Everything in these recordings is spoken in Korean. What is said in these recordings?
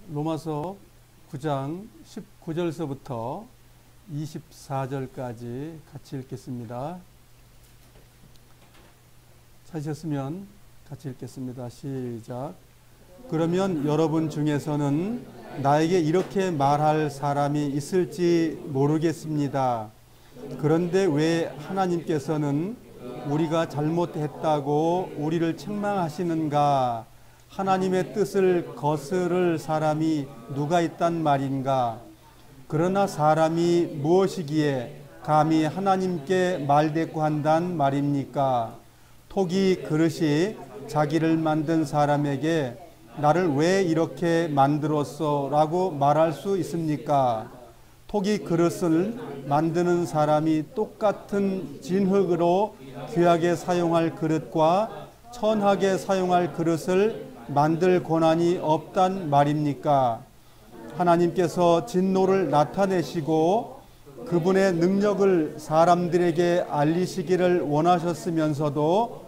로마서 9장 19절서부터 24절까지 같이 읽겠습니다. 찾으셨으면 같이 읽겠습니다. 시작. 그러면 여러분 중에서는 나에게 이렇게 말할 사람이 있을지 모르겠습니다. 그런데 왜 하나님께서는 우리가 잘못했다고 우리를 책망하시는가? 하나님의 뜻을 거스를 사람이 누가 있단 말인가? 그러나 사람이 무엇이기에 감히 하나님께 말대꾸한단 말입니까? 토기 그릇이 자기를 만든 사람에게 나를 왜 이렇게 만들었어? 라고 말할 수 있습니까? 토기 그릇을 만드는 사람이 똑같은 진흙으로 귀하게 사용할 그릇과 천하게 사용할 그릇을 만들 권한이 없단 말입니까? 하나님께서 진노를 나타내시고 그분의 능력을 사람들에게 알리시기를 원하셨으면서도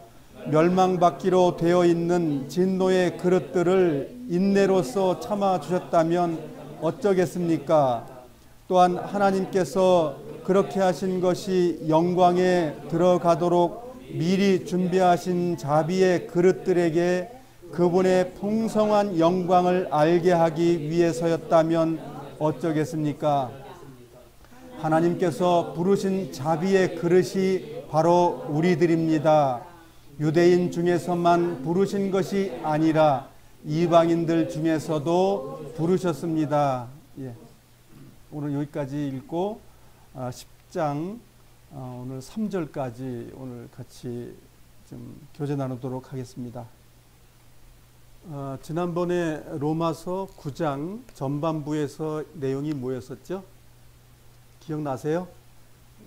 멸망받기로 되어 있는 진노의 그릇들을 인내로써 참아주셨다면 어쩌겠습니까? 또한 하나님께서 그렇게 하신 것이 영광에 들어가도록 미리 준비하신 자비의 그릇들에게 그분의 풍성한 영광을 알게 하기 위해서였다면 어쩌겠습니까? 하나님께서 부르신 자비의 그릇이 바로 우리들입니다. 유대인 중에서만 부르신 것이 아니라 이방인들 중에서도 부르셨습니다. 예. 오늘 여기까지 읽고 10장 오늘 3절까지 오늘 같이 좀 교제 나누도록 하겠습니다. 지난번에 로마서 9장 전반부에서 내용이 뭐였었죠? 기억나세요?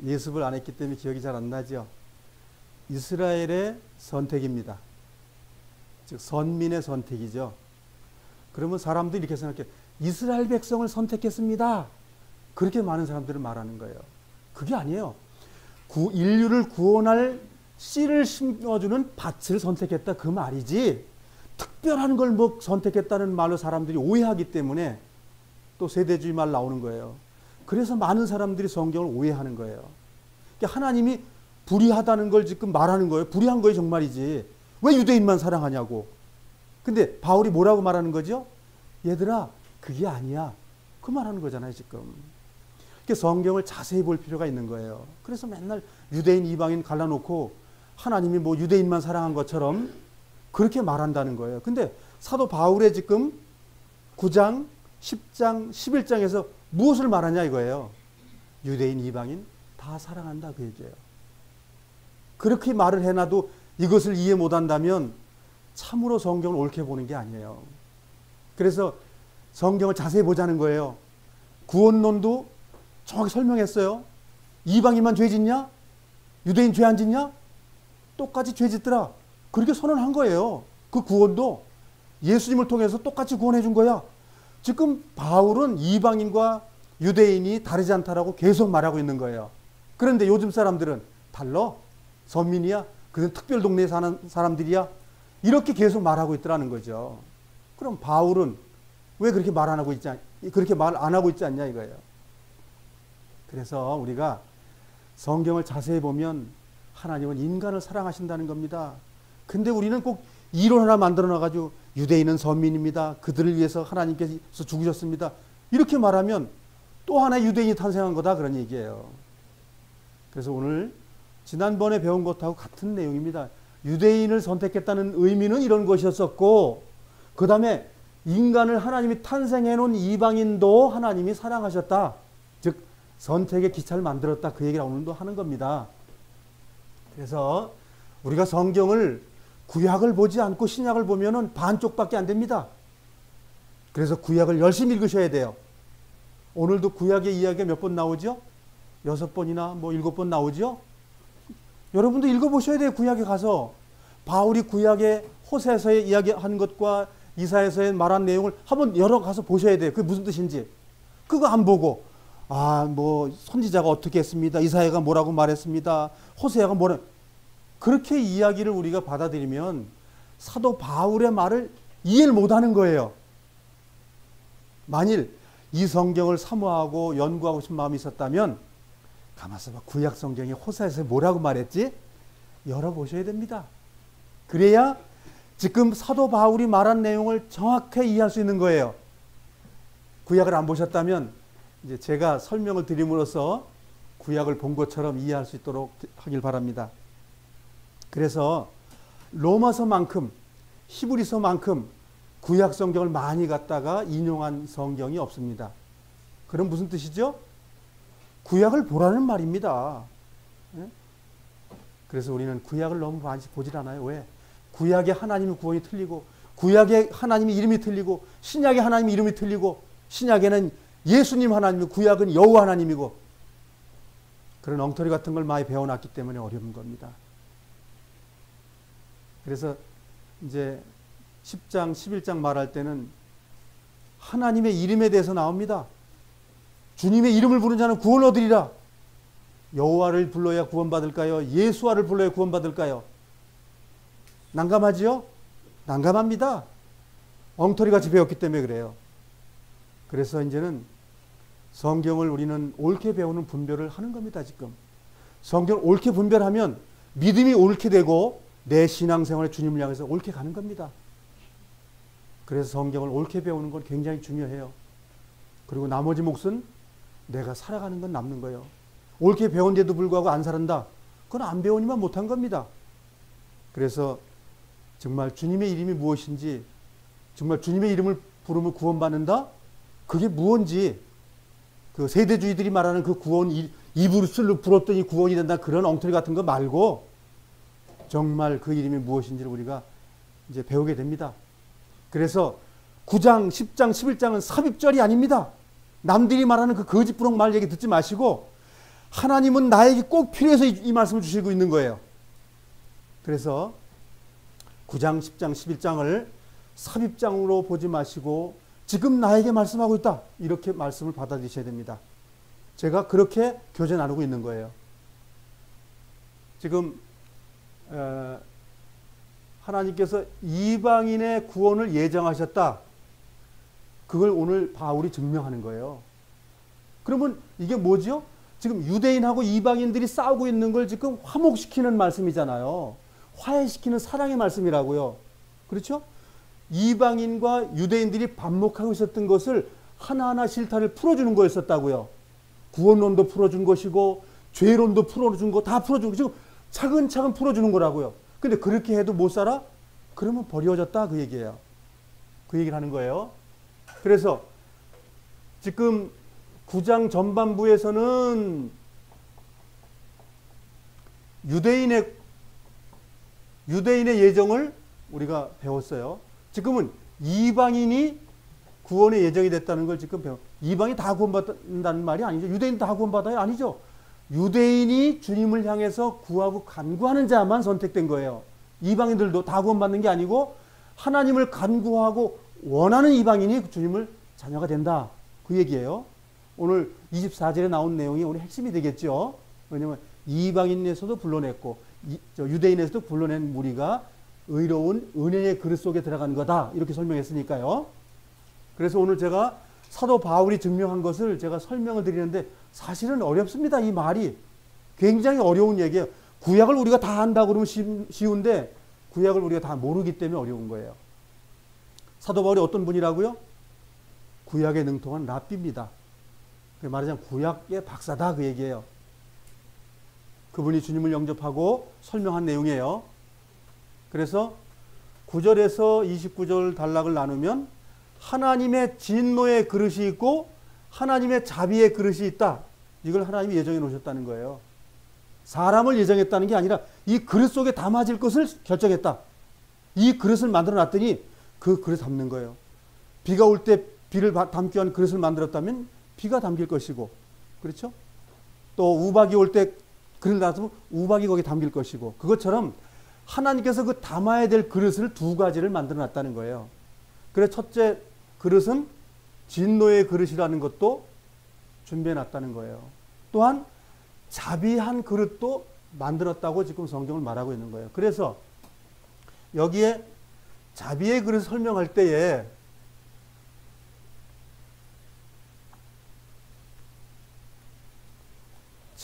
예습을 안 했기 때문에 기억이 잘 안 나죠? 이스라엘의 선택입니다. 즉 선민의 선택이죠. 그러면 사람들이 이렇게 생각해요. 이스라엘 백성을 선택했습니다. 그렇게 많은 사람들은 말하는 거예요. 그게 아니에요. 인류를 구원할 씨를 심어주는 밭을 선택했다 그 말이지, 특별한 걸 뭐 선택했다는 말로 사람들이 오해하기 때문에 또 세대주의 말 나오는 거예요. 그래서 많은 사람들이 성경을 오해하는 거예요. 그러니까 하나님이 불의하다는 걸 지금 말하는 거예요. 불의한 거예요 정말이지. 왜 유대인만 사랑하냐고. 근데 바울이 뭐라고 말하는 거죠? 얘들아 그게 아니야. 그 말하는 거잖아요 지금. 그러니까 성경을 자세히 볼 필요가 있는 거예요. 그래서 맨날 유대인 이방인 갈라놓고 하나님이 뭐 유대인만 사랑한 것처럼 그렇게 말한다는 거예요. 근데 사도 바울의 지금 9장, 10장, 11장에서 무엇을 말하냐 이거예요. 유대인 이방인 다 사랑한다 그 얘기예요. 그렇게 말을 해놔도 이것을 이해 못한다면 참으로 성경을 옳게 보는 게 아니에요. 그래서 성경을 자세히 보자는 거예요. 구원론도 정확히 설명했어요. 이방인만 죄 짓냐? 유대인 죄 안 짓냐? 똑같이 죄 짓더라. 그렇게 선언한 거예요. 그 구원도 예수님을 통해서 똑같이 구원해 준 거야. 지금 바울은 이방인과 유대인이 다르지 않다라고 계속 말하고 있는 거예요. 그런데 요즘 사람들은 달라? 선민이야? 그는 특별 동네에 사는 사람들이야? 이렇게 계속 말하고 있더라는 거죠. 그럼 바울은 왜 그렇게 말 안 하고 있지 그렇게 말 안 하고 있지 않냐 이거예요. 그래서 우리가 성경을 자세히 보면 하나님은 인간을 사랑하신다는 겁니다. 근데 우리는 꼭 이론 하나 만들어 놔가지고 유대인은 선민입니다. 그들을 위해서 하나님께서 죽으셨습니다. 이렇게 말하면 또 하나의 유대인이 탄생한 거다 그런 얘기예요. 그래서 오늘 지난번에 배운 것하고 같은 내용입니다. 유대인을 선택했다는 의미는 이런 것이었었고 그 다음에 인간을 하나님이 탄생해 놓은 이방인도 하나님이 사랑하셨다. 즉 선택의 기차를 만들었다. 그 얘기를 오늘도 하는 겁니다. 그래서 우리가 성경을 구약을 보지 않고 신약을 보면은 반쪽밖에 안 됩니다. 그래서 구약을 열심히 읽으셔야 돼요. 오늘도 구약의 이야기가 몇 번 나오죠? 6번이나 뭐 7번 나오죠? 여러분도 읽어보셔야 돼요. 구약에 가서. 바울이 구약의 호세에서의 이야기한 것과 이사야서에 말한 내용을 한번 열어 가서 보셔야 돼요. 그게 무슨 뜻인지. 그거 안 보고 뭐 선지자가 어떻게 했습니다. 이사야가 뭐라고 말했습니다. 호세아가 뭐라 그렇게 이야기를 우리가 받아들이면 사도 바울의 말을 이해를 못하는 거예요. 만일 이 성경을 사모하고 연구하고 싶은 마음이 있었다면 가만있어 봐. 구약 성경이 호사에서 뭐라고 말했지? 열어보셔야 됩니다. 그래야 지금 사도 바울이 말한 내용을 정확하게 이해할 수 있는 거예요. 구약을 안 보셨다면 이제 제가 설명을 드림으로써 구약을 본 것처럼 이해할 수 있도록 하길 바랍니다. 그래서 로마서만큼 히브리서만큼 구약 성경을 많이 갖다가 인용한 성경이 없습니다. 그럼 무슨 뜻이죠? 구약을 보라는 말입니다. 그래서 우리는 구약을 너무 많이 보질 않아요. 왜? 구약의 하나님의 구원이 틀리고, 구약의 하나님의 이름이 틀리고, 신약의 하나님의 이름이 틀리고, 신약에는 예수님 하나님이고, 구약은 여호와 하나님이고, 그런 엉터리 같은 걸 많이 배워놨기 때문에 어려운 겁니다. 그래서 이제 10장, 11장 말할 때는 하나님의 이름에 대해서 나옵니다. 주님의 이름을 부르는 자는 구원을 얻으리라. 여호와를 불러야 구원받을까요? 예수와를 불러야 구원받을까요? 난감하지요? 난감합니다. 엉터리같이 배웠기 때문에 그래요. 그래서 이제는 성경을 우리는 옳게 배우는 분별을 하는 겁니다. 지금 성경을 옳게 분별하면 믿음이 옳게 되고 내 신앙생활에 주님을 향해서 옳게 가는 겁니다. 그래서 성경을 옳게 배우는 건 굉장히 중요해요. 그리고 나머지 몫은 내가 살아가는 건 남는 거예요. 옳게 배운데도 불구하고 안 살았다. 그건 안 배우니만 못한 겁니다. 그래서 정말 주님의 이름이 무엇인지, 정말 주님의 이름을 부르면 구원받는다? 그게 무엇인지, 그 세대주의들이 말하는 그 구원, 입으로 불었더니 구원이 된다, 그런 엉터리 같은 거 말고 정말 그 이름이 무엇인지를 우리가 이제 배우게 됩니다. 그래서 9장, 10장, 11장은 삽입절이 아닙니다. 남들이 말하는 그 거짓부렁 말 얘기 듣지 마시고 하나님은 나에게 꼭 필요해서 이 말씀을 주시고 있는 거예요. 그래서 9장, 10장, 11장을 삽입장으로 보지 마시고 지금 나에게 말씀하고 있다. 이렇게 말씀을 받아들이셔야 됩니다. 제가 그렇게 교제 나누고 있는 거예요. 지금 하나님께서 이방인의 구원을 예정하셨다. 그걸 오늘 바울이 증명하는 거예요. 그러면 이게 뭐죠? 지금 유대인하고 이방인들이 싸우고 있는 걸 지금 화목시키는 말씀이잖아요. 화해시키는 사랑의 말씀이라고요. 그렇죠? 이방인과 유대인들이 반목하고 있었던 것을 하나하나 실타를 풀어주는 거였었다고요. 구원론도 풀어준 것이고 죄론도 풀어준 거 다 풀어준 거 지금 차근차근 풀어주는 거라고요. 근데 그렇게 해도 못 살아? 그러면 버려졌다 그 얘기예요. 그 얘기를 하는 거예요. 그래서 지금 9장 전반부에서는 유대인의 예정을 우리가 배웠어요. 지금은 이방인이 구원의 예정이 됐다는 걸 지금 이방이 다 구원받는다는 말이 아니죠. 유대인 다 구원받아요? 아니죠. 유대인이 주님을 향해서 구하고 간구하는 자만 선택된 거예요. 이방인들도 다 구원받는 게 아니고 하나님을 간구하고 원하는 이방인이 주님을 자녀가 된다. 그 얘기예요. 오늘 24절에 나온 내용이 오늘 핵심이 되겠죠. 왜냐하면 이방인에서도 불러냈고 유대인에서도 불러낸 무리가 의로운 은혜의 그릇 속에 들어간 거다. 이렇게 설명했으니까요. 그래서 오늘 제가 사도 바울이 증명한 것을 제가 설명을 드리는데 사실은 어렵습니다. 이 말이 굉장히 어려운 얘기예요. 구약을 우리가 다 안다고 그러면 쉬운데 구약을 우리가 다 모르기 때문에 어려운 거예요. 사도 바울이 어떤 분이라고요? 구약에 능통한 랍비입니다. 말하자면 구약의 박사다 그 얘기예요. 그분이 주님을 영접하고 설명한 내용이에요. 그래서 9절에서 29절 단락을 나누면 하나님의 진노의 그릇이 있고 하나님의 자비의 그릇이 있다. 이걸 하나님이 예정해 놓으셨다는 거예요. 사람을 예정했다는 게 아니라 이 그릇 속에 담아질 것을 결정했다. 이 그릇을 만들어 놨더니 그 그릇 담는 거예요. 비가 올 때 비를 담기 위한 그릇을 만들었다면 비가 담길 것이고, 그렇죠? 또 우박이 올 때 그릇을 놔두면 우박이 거기 담길 것이고, 그것처럼 하나님께서 그 담아야 될 그릇을 두 가지를 만들어 놨다는 거예요. 그래서 첫째 그릇은 진노의 그릇이라는 것도 준비해 놨다는 거예요. 또한 자비한 그릇도 만들었다고 지금 성경을 말하고 있는 거예요. 그래서 여기에 자비의 그릇을 설명할 때에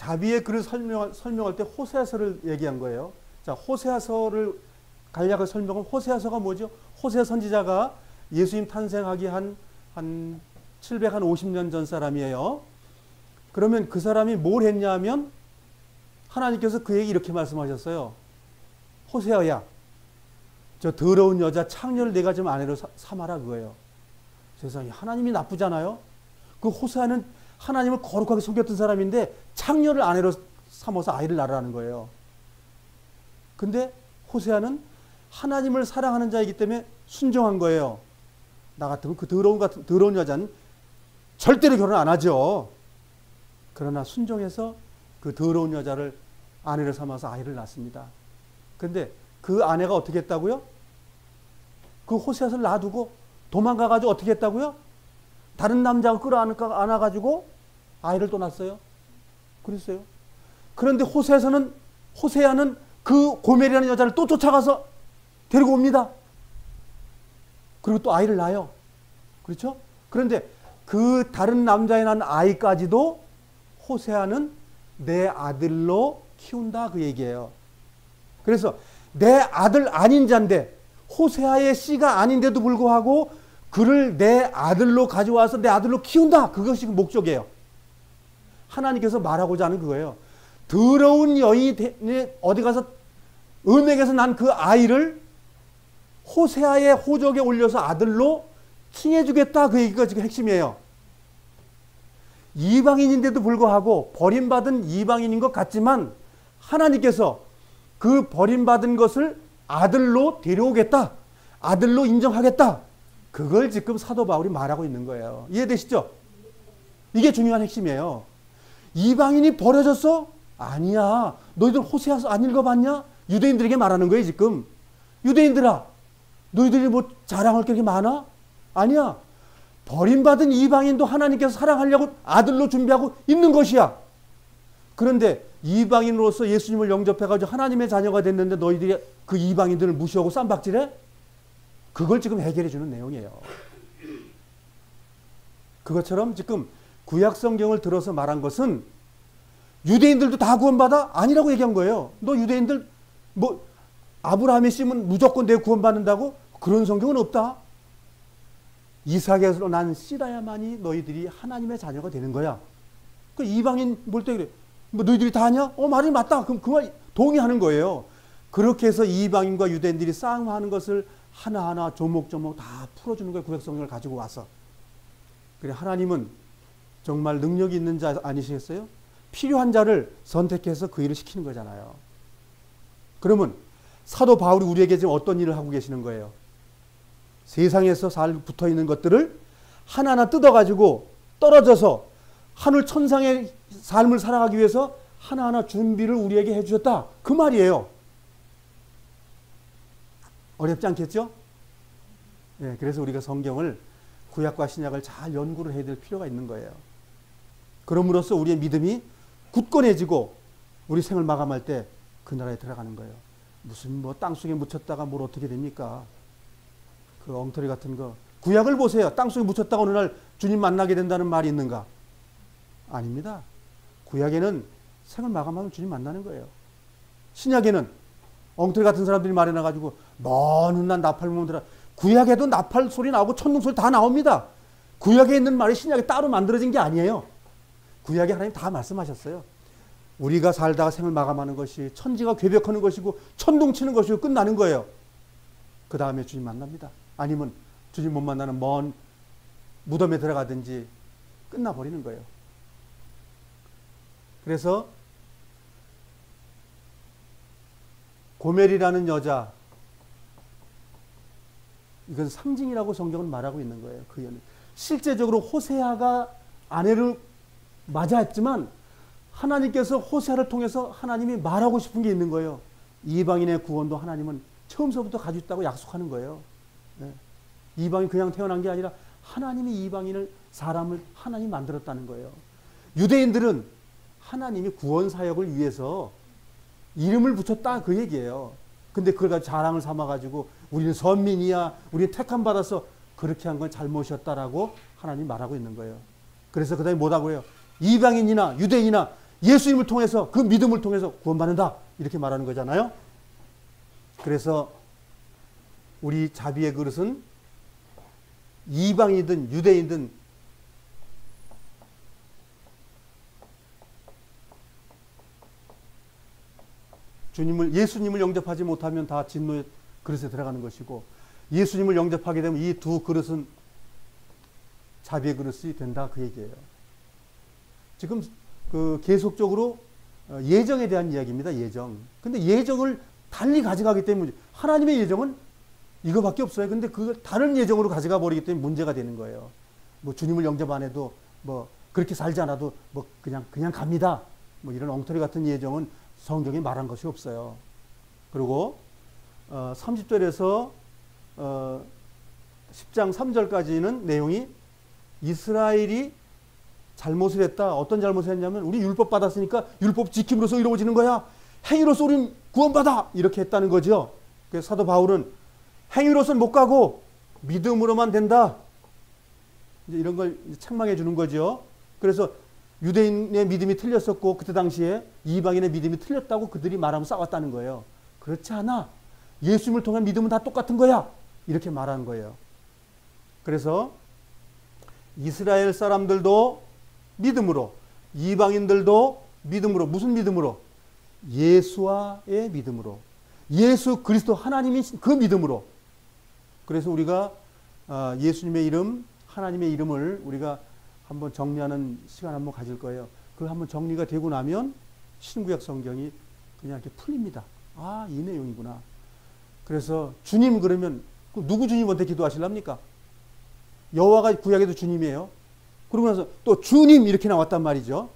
자비의 글을 설명할 때 호세아서를 얘기한 거예요. 자, 호세아서를 간략하게 설명하면 호세아서가 뭐죠? 호세아 선지자가 예수님 탄생하기 한 750년 전 사람이에요. 그러면 그 사람이 뭘 했냐면 하나님께서 그에게 이렇게 말씀하셨어요. 호세아야, 저 더러운 여자 창녀를 내가 좀 아내로 삼아라 그거예요. 세상에, 하나님이 나쁘잖아요. 그 호세아는 하나님을 거룩하게 섬겼던 사람인데 창녀를 아내로 삼아서 아이를 낳으라는 거예요. 근데 호세아는 하나님을 사랑하는 자이기 때문에 순종한 거예요. 나 같으면 그 더러운 여자는 절대로 결혼 안 하죠. 그러나 순종해서 그 더러운 여자를 아내로 삼아서 아이를 낳습니다. 근데 그 아내가 어떻게 했다고요? 그 호세아를 놔두고 도망가가지고 어떻게 했다고요? 다른 남자가 끌어안아가지고 아이를 또 낳았어요. 그랬어요. 그런데 호세아는 그 고멜이라는 여자를 또 쫓아가서 데리고 옵니다. 그리고 또 아이를 낳아요. 그렇죠? 그런데 그 다른 남자에 낳은 아이까지도 호세아는 내 아들로 키운다 그 얘기예요. 그래서 내 아들 아닌 자인데 호세아의 씨가 아닌데도 불구하고 그를 내 아들로 가져와서 내 아들로 키운다. 그것이 목적이에요. 하나님께서 말하고자 하는 그거예요. 더러운 여인이 어디 가서 음행에서 난 그 아이를 호세아의 호적에 올려서 아들로 칭해주겠다. 그 얘기가 지금 핵심이에요. 이방인인데도 불구하고 버림받은 이방인인 것 같지만 하나님께서 그 버림받은 것을 아들로 데려오겠다. 아들로 인정하겠다. 그걸 지금 사도 바울이 말하고 있는 거예요. 이해되시죠? 이게 중요한 핵심이에요. 이방인이 버려졌어? 아니야. 너희들 호세아 안 읽어봤냐? 유대인들에게 말하는 거예요 지금. 유대인들아, 너희들이 뭐 자랑할 게 그렇게 많아? 아니야. 버림받은 이방인도 하나님께서 사랑하려고 아들로 준비하고 있는 것이야. 그런데 이방인으로서 예수님을 영접해가지고 하나님의 자녀가 됐는데 너희들이 그 이방인들을 무시하고 쌈박질해? 그걸 지금 해결해 주는 내용이에요. 그것처럼 지금 구약 성경을 들어서 말한 것은 유대인들도 다 구원받아? 아니라고 얘기한 거예요. 너 유대인들 뭐 아브라함의 씨는 무조건 내가 구원받는다고? 그런 성경은 없다. 이삭에서 난 씨라야만이 너희들이 하나님의 자녀가 되는 거야. 그 이방인 볼 때 그래. 뭐 너희들이 다 하냐? 말이 맞다. 그럼 그 말 동의하는 거예요. 그렇게 해서 이방인과 유대인들이 싸움하는 것을 하나하나 조목조목 다 풀어주는 거예요. 구약 성경을 가지고 와서. 그래, 하나님은 정말 능력이 있는 자 아니시겠어요? 필요한 자를 선택해서 그 일을 시키는 거잖아요. 그러면 사도 바울이 우리에게 지금 어떤 일을 하고 계시는 거예요? 세상에서 붙어 있는 것들을 하나하나 뜯어가지고 떨어져서 하늘 천상의 삶을 살아가기 위해서 하나하나 준비를 우리에게 해주셨다. 그 말이에요. 어렵지 않겠죠? 네, 그래서 우리가 성경을 구약과 신약을 잘 연구를 해야 될 필요가 있는 거예요. 그럼으로써 우리의 믿음이 굳건해지고 우리 생을 마감할 때 그 나라에 들어가는 거예요. 무슨 뭐 땅속에 묻혔다가 뭘 어떻게 됩니까? 그 엉터리 같은 거. 구약을 보세요. 땅속에 묻혔다가 어느 날 주님 만나게 된다는 말이 있는가? 아닙니다. 구약에는 생을 마감하면 주님 만나는 거예요. 신약에는 엉터리 같은 사람들이 말해놔가지고 먼 훗날 나팔 부면 들어. 구약에도 나팔 소리 나오고 천둥 소리 다 나옵니다. 구약에 있는 말이 신약에 따로 만들어진 게 아니에요. 구약에 하나님 다 말씀하셨어요. 우리가 살다가 생을 마감하는 것이 천지가 괴벽하는 것이고 천둥 치는 것이고 끝나는 거예요. 그 다음에 주님 만납니다. 아니면 주님 못 만나는 먼 무덤에 들어가든지 끝나버리는 거예요. 그래서 고멜이라는 여자, 이건 상징이라고 성경은 말하고 있는 거예요. 그 여는 실제적으로 호세아가 아내를 맞아했지만 하나님께서 호세아를 통해서 하나님이 말하고 싶은 게 있는 거예요. 이방인의 구원도 하나님은 처음서부터 가지고 있다고 약속하는 거예요. 네. 이방인 그냥 태어난 게 아니라 하나님이 이방인을, 사람을 하나님이 만들었다는 거예요. 유대인들은 하나님이 구원 사역을 위해서 이름을 붙였다 그 얘기예요. 근데 그걸 가지고 자랑을 삼아가지고 우리는 선민이야, 우리는 택함 받아서 그렇게 한 건 잘못이었다라고 하나님이 말하고 있는 거예요. 그래서 그 다음에 뭐라고 해요? 이방인이나 유대인이나 예수님을 통해서 그 믿음을 통해서 구원받는다 이렇게 말하는 거잖아요. 그래서 우리 자비의 그릇은 이방이든 유대인든 예수님을 영접하지 못하면 다 진노의 그릇에 들어가는 것이고, 예수님을 영접하게 되면 이 두 그릇은 자비의 그릇이 된다 그 얘기예요. 지금 그 계속적으로 예정에 대한 이야기입니다. 예정. 근데 예정을 달리 가져가기 때문에 하나님의 예정은 이거밖에 없어요. 근데 그 다른 예정으로 가져가 버리기 때문에 문제가 되는 거예요. 뭐 주님을 영접 안 해도 뭐 그렇게 살지 않아도 뭐 그냥 갑니다. 뭐 이런 엉터리 같은 예정은 성경에 말한 것이 없어요. 그리고 30절에서 10장 3절까지는 내용이 이스라엘이 잘못을 했다. 어떤 잘못을 했냐면 우리 율법 받았으니까 율법 지킴으로써 이루어지는 거야. 행위로서 우린 구원받아. 이렇게 했다는 거죠. 그래서 사도 바울은 행위로서는 못 가고 믿음으로만 된다. 이제 이런 걸 책망해 주는 거죠. 그래서 유대인의 믿음이 틀렸었고 그때 당시에 이방인의 믿음이 틀렸다고 그들이 말하면 싸웠다는 거예요. 그렇지 않아. 예수님을 통한 믿음은 다 똑같은 거야. 이렇게 말하는 거예요. 그래서 이스라엘 사람들도 믿음으로, 이방인들도 믿음으로, 무슨 믿음으로? 예수와의 믿음으로, 예수 그리스도 하나님이 그 믿음으로. 그래서 우리가 예수님의 이름, 하나님의 이름을 우리가 한번 정리하는 시간 한번 가질 거예요. 그 한번 정리가 되고 나면 신구약 성경이 그냥 이렇게 풀립니다. 아, 이 내용이구나. 그래서 주님 그러면 누구 주님한테 기도하실랍니까? 여호와가 구약에도 주님이에요. 그러고 나서 또 주님 이렇게 나왔단 말이죠.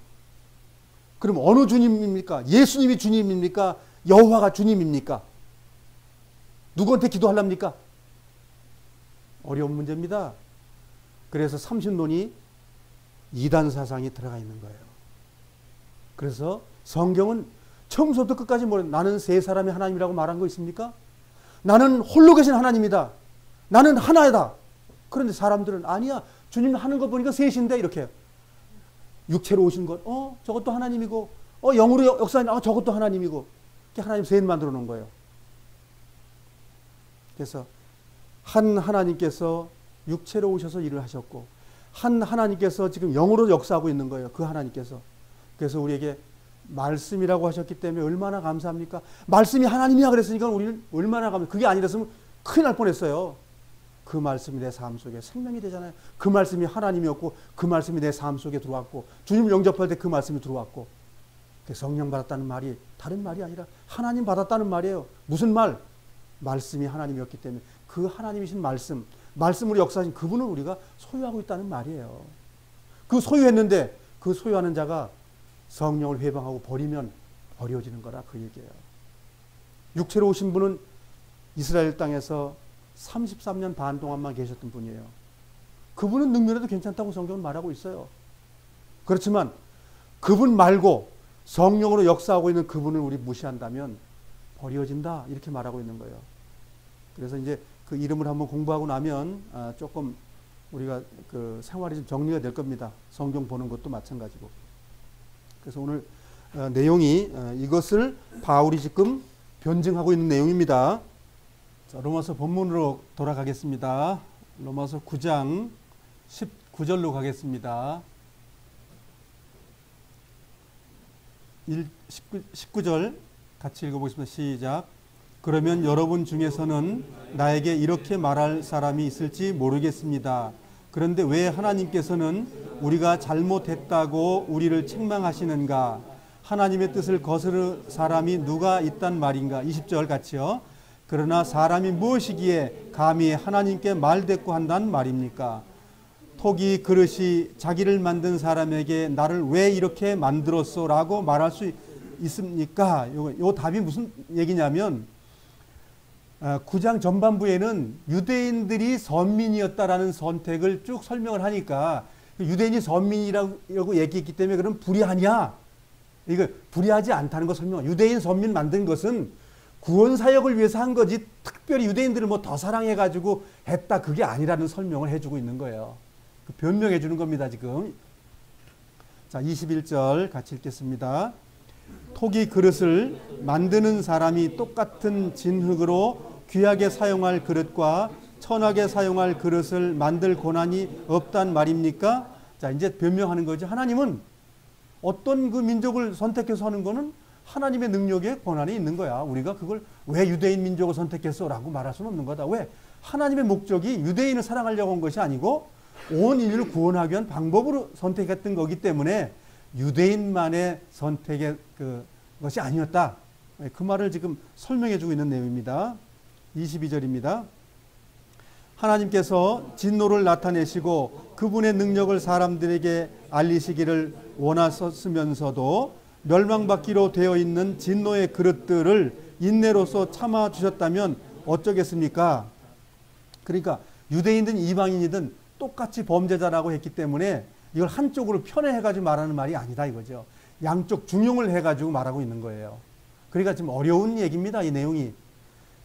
그럼 어느 주님입니까? 예수님이 주님입니까? 여호와가 주님입니까? 누구한테 기도하랍니까? 어려운 문제입니다. 그래서 삼신론이 이단 사상이 들어가 있는 거예요. 그래서 성경은 처음부터 끝까지 나는 세 사람의 하나님이라고 말한 거 있습니까? 나는 홀로 계신 하나님이다. 나는 하나이다. 그런데 사람들은 아니야. 주님 하는 거 보니까 셋인데 이렇게. 육체로 오신 것, 저것도 하나님이고, 영으로 역사하는, 저것도 하나님이고. 이렇게 하나님 셋 만들어 놓은 거예요. 그래서 한 하나님께서 육체로 오셔서 일을 하셨고, 한 하나님께서 지금 영으로 역사하고 있는 거예요. 그 하나님께서. 그래서 우리에게 말씀이라고 하셨기 때문에 얼마나 감사합니까? 말씀이 하나님이야 그랬으니까 우리는 얼마나 감사합니까? 그게 아니랬으면 큰일 날 뻔했어요. 그 말씀이 내 삶 속에 생명이 되잖아요. 그 말씀이 하나님이었고 그 말씀이 내 삶 속에 들어왔고 주님을 영접할 때 그 말씀이 들어왔고 성령 받았다는 말이 다른 말이 아니라 하나님 받았다는 말이에요. 무슨 말? 말씀이 하나님이었기 때문에 그 하나님이신 말씀으로 역사하신 그분을 우리가 소유하고 있다는 말이에요. 그 소유했는데 그 소유하는 자가 성령을 회방하고 버리면 버려지는 거라 그 얘기예요. 육체로 오신 분은 이스라엘 땅에서 33년 반 동안만 계셨던 분이에요. 그분은 능멸해도 괜찮다고 성경은 말하고 있어요. 그렇지만 그분 말고 성령으로 역사하고 있는 그분을 우리 무시한다면 버려진다 이렇게 말하고 있는 거예요. 그래서 이제 그 이름을 한번 공부하고 나면 조금 우리가 그 생활이 좀 정리가 될 겁니다. 성경 보는 것도 마찬가지고. 그래서 오늘 내용이 이것을 바울이 지금 변증하고 있는 내용입니다. 자, 로마서 본문으로 돌아가겠습니다. 로마서 9장 19절로 가겠습니다. 19절 같이 읽어보겠습니다. 시작. 그러면 여러분 중에서는 나에게 이렇게 말할 사람이 있을지 모르겠습니다. 그런데 왜 하나님께서는 우리가 잘못했다고 우리를 책망하시는가? 하나님의 뜻을 거스를 사람이 누가 있단 말인가? 20절 같이요. 그러나 사람이 무엇이기에 감히 하나님께 말대꾸한단 말입니까? 톡이 그릇이 자기를 만든 사람에게 나를 왜 이렇게 만들었어? 라고 말할 수 있습니까? 요 답이 무슨 얘기냐면 9장 전반부에는 유대인들이 선민이었다라는 선택을 쭉 설명을 하니까 유대인이 선민이라고 얘기했기 때문에 그럼 불의하냐? 이거 불의하지 않다는 거 설명. 유대인 선민 만든 것은 구원 사역을 위해서 한 거지 특별히 유대인들을 뭐 더 사랑해가지고 했다 그게 아니라는 설명을 해주고 있는 거예요. 변명해 주는 겁니다 지금. 자, 21절 같이 읽겠습니다. 토기 그릇을 만드는 사람이 똑같은 진흙으로 귀하게 사용할 그릇과 천하게 사용할 그릇을 만들 권한이 없단 말입니까? 자, 이제 변명하는 거죠. 하나님은 어떤 그 민족을 선택해서 하는 거는 하나님의 능력에 권한이 있는 거야. 우리가 그걸 왜 유대인 민족을 선택했어? 라고 말할 수는 없는 거다. 왜? 하나님의 목적이 유대인을 사랑하려고 한 것이 아니고 온 인류를 구원하기 위한 방법으로 선택했던 거기 때문에 유대인만의 선택의 것이 아니었다. 그 말을 지금 설명해 주고 있는 내용입니다. 22절입니다. 하나님께서 진노를 나타내시고 그분의 능력을 사람들에게 알리시기를 원하셨으면서도 멸망받기로 되어 있는 진노의 그릇들을 인내로서 참아주셨다면 어쩌겠습니까? 그러니까 유대인이든 이방인이든 똑같이 범죄자라고 했기 때문에 이걸 한쪽으로 편애해가지고 말하는 말이 아니다 이거죠. 양쪽 중용을 해가지고 말하고 있는 거예요. 그러니까 좀 어려운 얘기입니다. 이 내용이.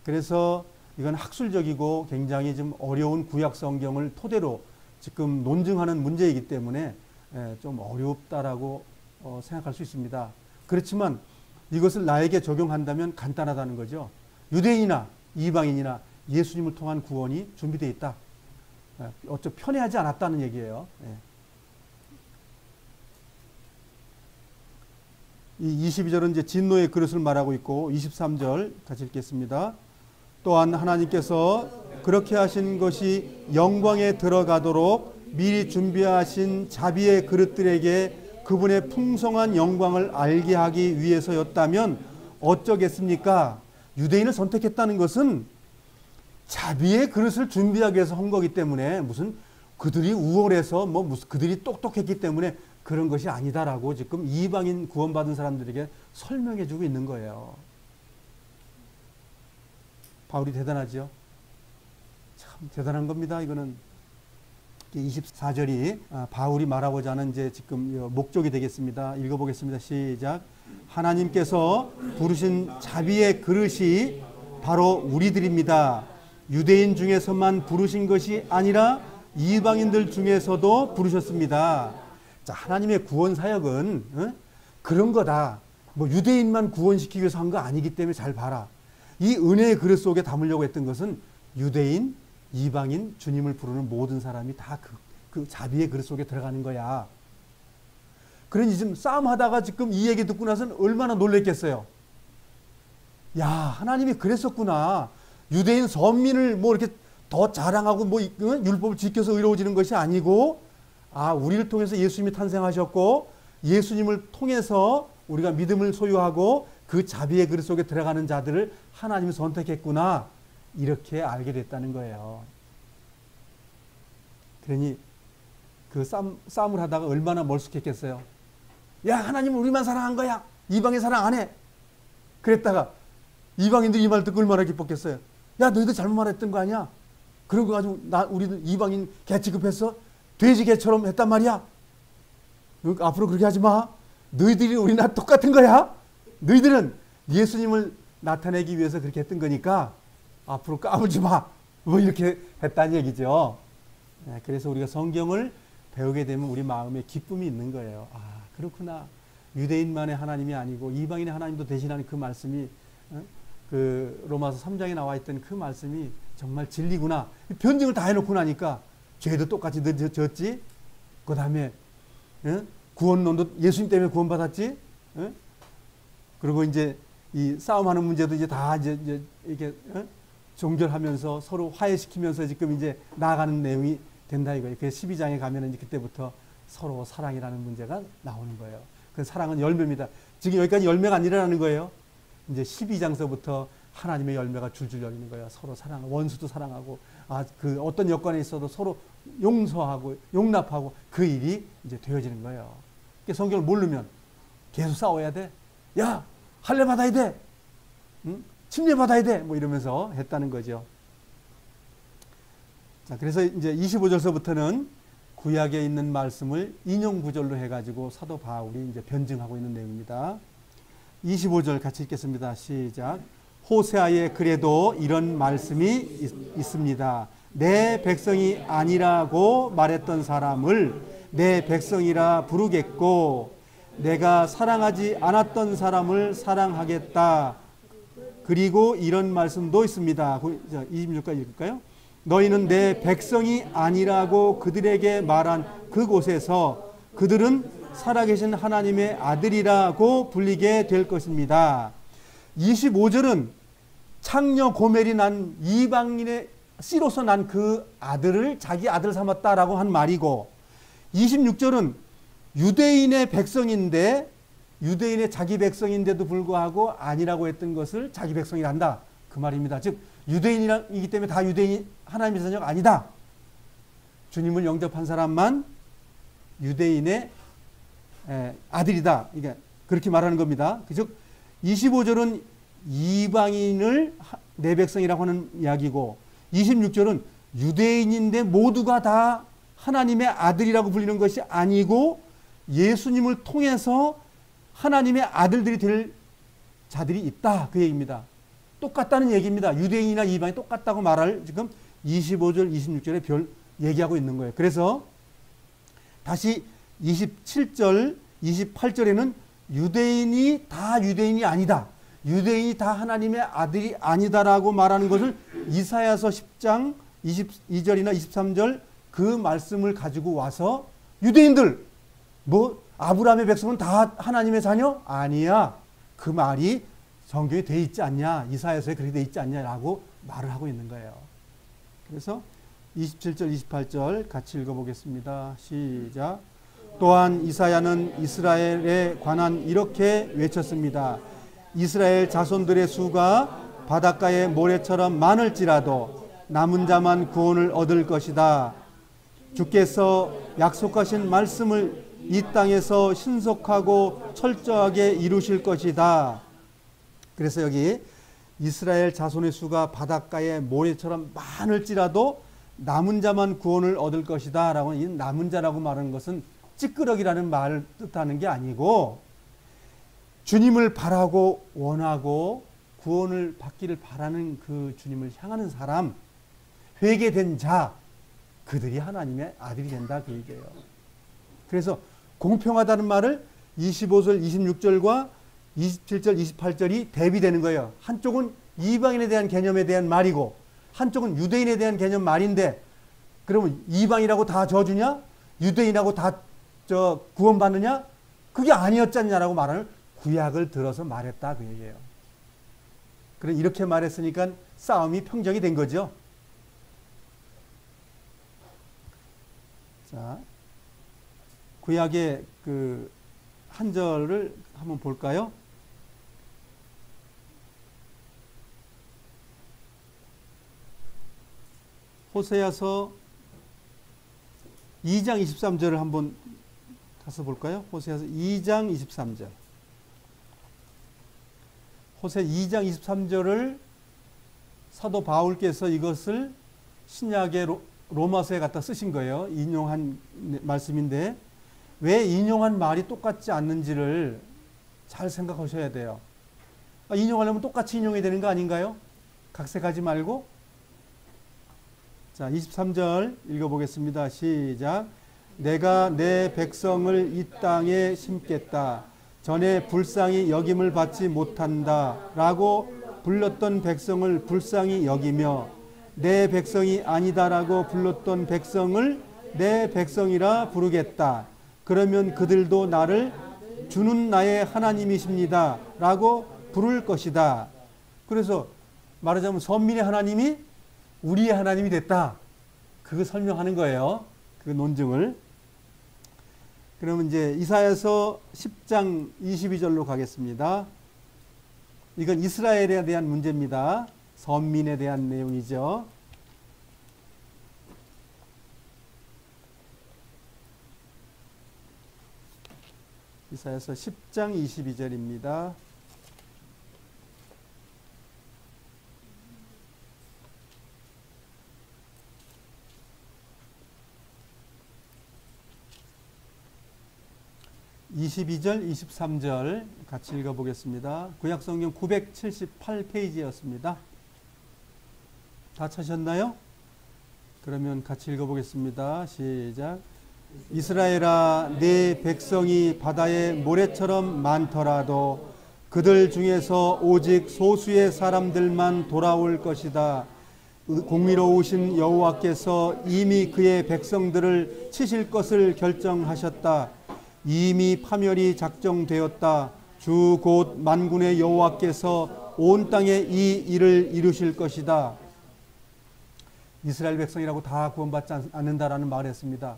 그래서 이건 학술적이고 굉장히 좀 어려운 구약 성경을 토대로 지금 논증하는 문제이기 때문에 좀 어렵다라고 생각할 수 있습니다. 그렇지만 이것을 나에게 적용한다면 간단하다는 거죠. 유대인이나 이방인이나 예수님을 통한 구원이 준비되어 있다. 어쩌 편애하지 않았다는 얘기예요. 이 22절은 이제 진노의 그릇을 말하고 있고 23절 같이 읽겠습니다. 또한 하나님께서 그렇게 하신 것이 영광에 들어가도록 미리 준비하신 자비의 그릇들에게 그분의 풍성한 영광을 알게 하기 위해서였다면 어쩌겠습니까? 유대인을 선택했다는 것은 자비의 그릇을 준비하기 위해서 한 거기 때문에 무슨 그들이 우월해서 무슨 그들이 똑똑했기 때문에 그런 것이 아니다라고 지금 이방인 구원받은 사람들에게 설명해 주고 있는 거예요. 바울이 대단하죠. 참 대단한 겁니다. 이거는 24절이 바울이 말하고자 하는 이제 지금 목적이 되겠습니다. 읽어보겠습니다. 시작. 하나님께서 부르신 자비의 그릇이 바로 우리들입니다. 유대인 중에서만 부르신 것이 아니라 이방인들 중에서도 부르셨습니다. 자, 하나님의 구원 사역은 그런 거다. 뭐 유대인만 구원시키기 위해서 한 거 아니기 때문에 잘 봐라. 이 은혜의 그릇 속에 담으려고 했던 것은 유대인, 이방인, 주님을 부르는 모든 사람이 다 그 자비의 그릇 속에 들어가는 거야. 그러니 지금 싸움하다가 지금 이 얘기 듣고 나서는 얼마나 놀랬겠어요. 야, 하나님이 그랬었구나. 유대인 선민을 뭐 이렇게 더 자랑하고 뭐 율법을 지켜서 의로워지는 것이 아니고, 아, 우리를 통해서 예수님이 탄생하셨고 예수님을 통해서 우리가 믿음을 소유하고 그 자비의 그릇 속에 들어가는 자들을 하나님이 선택했구나. 이렇게 알게 됐다는 거예요. 그러니 그 싸움을 하다가 얼마나 멀쑥했겠어요. 야, 하나님은 우리만 사랑한 거야. 이방인 사랑 안 해. 그랬다가 이방인들이 이 말 듣고 얼마나 기뻤겠어요. 야, 너희들 잘못 말했던 거 아니야? 그런 거 가지고 우리는 이방인 개 취급했어? 돼지 개처럼 했단 말이야. 앞으로 그렇게 하지 마. 너희들이 우리나 똑같은 거야. 너희들은 예수님을 나타내기 위해서 그렇게 했던 거니까 앞으로 까불지 마. 뭐 이렇게 했다는 얘기죠. 그래서 우리가 성경을 배우게 되면 우리 마음에 기쁨이 있는 거예요. 아, 그렇구나. 유대인만의 하나님이 아니고 이방인의 하나님도 대신하는 그 말씀이 그 로마서 3장에 나와 있던 그 말씀이 정말 진리구나. 변증을 다 해놓고 나니까 죄도 똑같이 졌지. 그 다음에 구원론도 예수님 때문에 구원받았지. 그리고 이제 이 싸움하는 문제도 이제 다 이제 이렇게 종결하면서 서로 화해시키면서 지금 이제 나아가는 내용이 된다 이거예요. 그래서 12장에 가면은 이제 그때부터 서로 사랑이라는 문제가 나오는 거예요. 그 사랑은 열매입니다. 지금 여기까지 열매가 안 일어나는 거예요. 이제 12장서부터 하나님의 열매가 줄줄 열리는 거예요. 서로 사랑, 원수도 사랑하고, 그 어떤 여건에 있어도 서로 용서하고 용납하고 그 일이 이제 되어지는 거예요. 성경을 모르면 계속 싸워야 돼. 야, 할례 받아야 돼. 응? 침례 받아야 돼. 뭐 이러면서 했다는 거죠. 자, 그래서 이제 25절서부터는 구약에 있는 말씀을 인용 구절로 해가지고 사도 바울이 이제 변증하고 있는 내용입니다. 25절 같이 읽겠습니다. 시작. 호세아의 글에도 이런 말씀이 있습니다. 내 백성이 아니라고 말했던 사람을 내 백성이라 부르겠고 내가 사랑하지 않았던 사람을 사랑하겠다. 그리고 이런 말씀도 있습니다. 26까지 읽을까요? 너희는 내 백성이 아니라고 그들에게 말한 그곳에서 그들은 살아계신 하나님의 아들이라고 불리게 될 것입니다. 25절은 창녀 고멜이 난 이방인의 씨로서 난 그 아들을 자기 아들 삼았다라고 한 말이고, 26절은 유대인의 백성인데 유대인의 자기 백성인데도 불구하고 아니라고 했던 것을 자기 백성이란다 그 말입니다. 즉 유대인이기 때문에 다 유대인이 하나님의 자녀가 아니다. 주님을 영접한 사람만 유대인의 아들이다. 그러니까 그렇게 말하는 겁니다. 즉 25절은 이방인을 내 백성이라고 하는 이야기고, 26절은 유대인인데 모두가 다 하나님의 아들이라고 불리는 것이 아니고 예수님을 통해서 하나님의 아들들이 될 자들이 있다 그 얘기입니다. 똑같다는 얘기입니다. 유대인이나 이방이 똑같다고 말할 지금 25절 26절에 별 얘기하고 있는 거예요. 그래서 다시 27절 28절에는 유대인이 다 유대인이 아니다, 유대인이 다 하나님의 아들이 아니다라고 말하는 것을 이사야서 10장 22절이나 23절 그 말씀을 가지고 와서 유대인들 뭐 아브라함의 백성은 다 하나님의 자녀? 아니야. 그 말이 성경에 돼 있지 않냐, 이사야서에 그렇게 돼 있지 않냐라고 말을 하고 있는 거예요. 그래서 27절 28절 같이 읽어보겠습니다. 시작. 또한 이사야는 이스라엘에 관한 이렇게 외쳤습니다. 이스라엘 자손들의 수가 바닷가의 모래처럼 많을지라도 남은 자만 구원을 얻을 것이다. 주께서 약속하신 말씀을 이 땅에서 신속하고 철저하게 이루실 것이다. 그래서 여기 이스라엘 자손의 수가 바닷가의 모래처럼 많을지라도 남은 자만 구원을 얻을 것이다 라고, 이 남은 자라고 말하는 것은 찌끄러기라는 말을 뜻하는 게 아니고 주님을 바라고 원하고 구원을 받기를 바라는 그 주님을 향하는 사람, 회개된 자, 그들이 하나님의 아들이 된다 그 얘기예요. 그래서 공평하다는 말을 25절 26절과 27절 28절이 대비되는 거예요. 한쪽은 이방인에 대한 개념에 대한 말이고 한쪽은 유대인에 대한 개념 말인데, 그러면 이방이라고 다 저주냐? 유대인하고 다 구원받느냐? 그게 아니었잖냐라고 말하는 구약을 들어서 말했다 그 얘기예요. 그래 이렇게 말했으니까 싸움이 평정이 된 거죠. 자, 구약의 그 한 절을 한번 볼까요? 호세아서 2장 23절을 한번 가서 볼까요? 호세아서 2장 23절. 호세 2장 23절을 사도 바울께서 이것을 신약의 로마서에 갖다 쓰신 거예요. 인용한 말씀인데 왜 인용한 말이 똑같지 않는지를 잘 생각하셔야 돼요. 인용하려면 똑같이 인용해야 되는 거 아닌가요? 각색하지 말고. 자, 23절 읽어보겠습니다. 시작. 내가 내 백성을 이 땅에 심겠다. 전에 불쌍히 여김을 받지 못한다 라고 불렀던 백성을 불쌍히 여기며 내 백성이 아니다라고 불렀던 백성을 내 백성이라 부르겠다. 그러면 그들도 나를 주는 나의 하나님이십니다 라고 부를 것이다. 그래서 말하자면 선민의 하나님이 우리의 하나님이 됐다. 그거 설명하는 거예요. 그 논증을. 그러면 이제 이사야서 10장 22절로 가겠습니다. 이건 이스라엘에 대한 문제입니다. 선민에 대한 내용이죠. 이사야서 10장 22절입니다. (22절) (23절) 같이 읽어보겠습니다. 구약성경 978페이지였습니다. 다 찾으셨나요? 그러면 같이 읽어보겠습니다. 시작. 이스라엘아 내 백성이 바다의 모래처럼 많더라도 그들 중에서 오직 소수의 사람들만 돌아올 것이다. 공의로우신 여호와께서 이미 그의 백성들을 치실 것을 결정하셨다. 이미 파멸이 작정되었다. 주 곧 만군의 여호와께서 온 땅에 이 일을 이루실 것이다. 이스라엘 백성이라고 다 구원받지 않는다라는 말을 했습니다.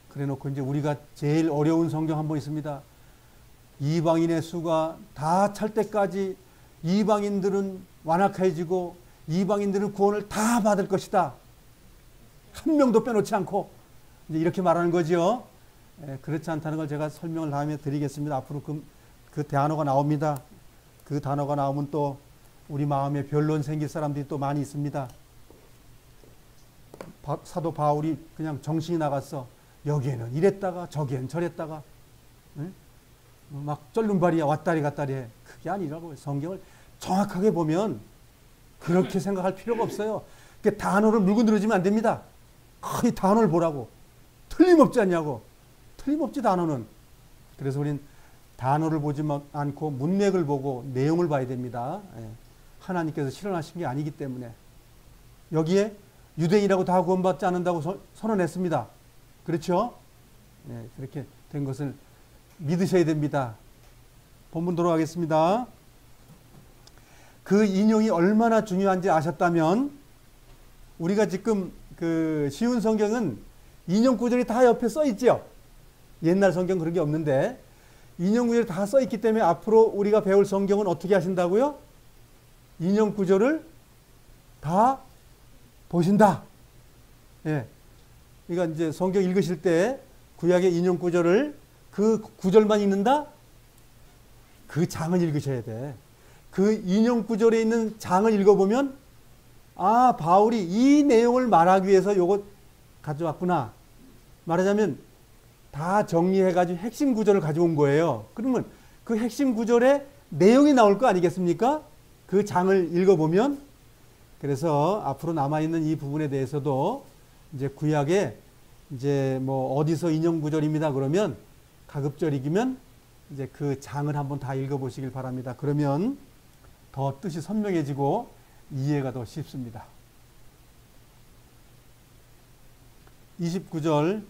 그래놓고 이제 우리가 제일 어려운 성경 한 번 있습니다. 이방인의 수가 다 찰 때까지 이방인들은 완악해지고 이방인들은 구원을 다 받을 것이다. 한 명도 빼놓지 않고 이제 이렇게 말하는 거죠. 그렇지 않다는 걸 제가 설명을 다음에 드리겠습니다. 앞으로 그 단어가 나옵니다. 그 단어가 나오면 또 우리 마음에 변론 생길 사람들이 또 많이 있습니다. 사도 바울이 그냥 정신이 나갔어. 여기에는 이랬다가 저기에는 저랬다가 막 쩔눈발이야 왔다리 갔다리 해. 그게 아니라고. 성경을 정확하게 보면 그렇게 생각할 필요가 없어요. 단어를 물고 늘어지면 안 됩니다. 이 단어를 보라고. 틀림없지 않냐고. 틀림없지 단어는. 그래서 우린 단어를 보지 않고 문맥을 보고 내용을 봐야 됩니다. 하나님께서 실현하신 게 아니기 때문에. 여기에 유대인이라고 다 구원받지 않는다고 선언했습니다. 그렇죠? 그렇게 된 것을 믿으셔야 됩니다. 본문 돌아가겠습니다. 그 인용이 얼마나 중요한지 아셨다면 우리가 지금 그 쉬운 성경은 인용 구절이 다 옆에 써 있죠. 옛날 성경 그런 게 없는데 인용 구절이 다 써 있기 때문에 앞으로 우리가 배울 성경은 어떻게 하신다고요? 인용 구절을 다 보신다. 예. 그러니까 이제 성경 읽으실 때 구약의 인용 구절을 그 구절만 읽는다? 그 장을 읽으셔야 돼. 그 인용 구절에 있는 장을 읽어보면 아, 바울이 이 내용을 말하기 위해서 요거 가져왔구나. 말하자면 다 정리해가지고 핵심 구절을 가져온 거예요. 그러면 그 핵심 구절에 내용이 나올 거 아니겠습니까? 그 장을 읽어보면. 그래서 앞으로 남아있는 이 부분에 대해서도 이제 구약에 이제 뭐 어디서 인용 구절입니다. 그러면 가급적이면 이제 그 장을 한번 다 읽어보시길 바랍니다. 그러면 더 뜻이 선명해지고 이해가 더 쉽습니다. 29절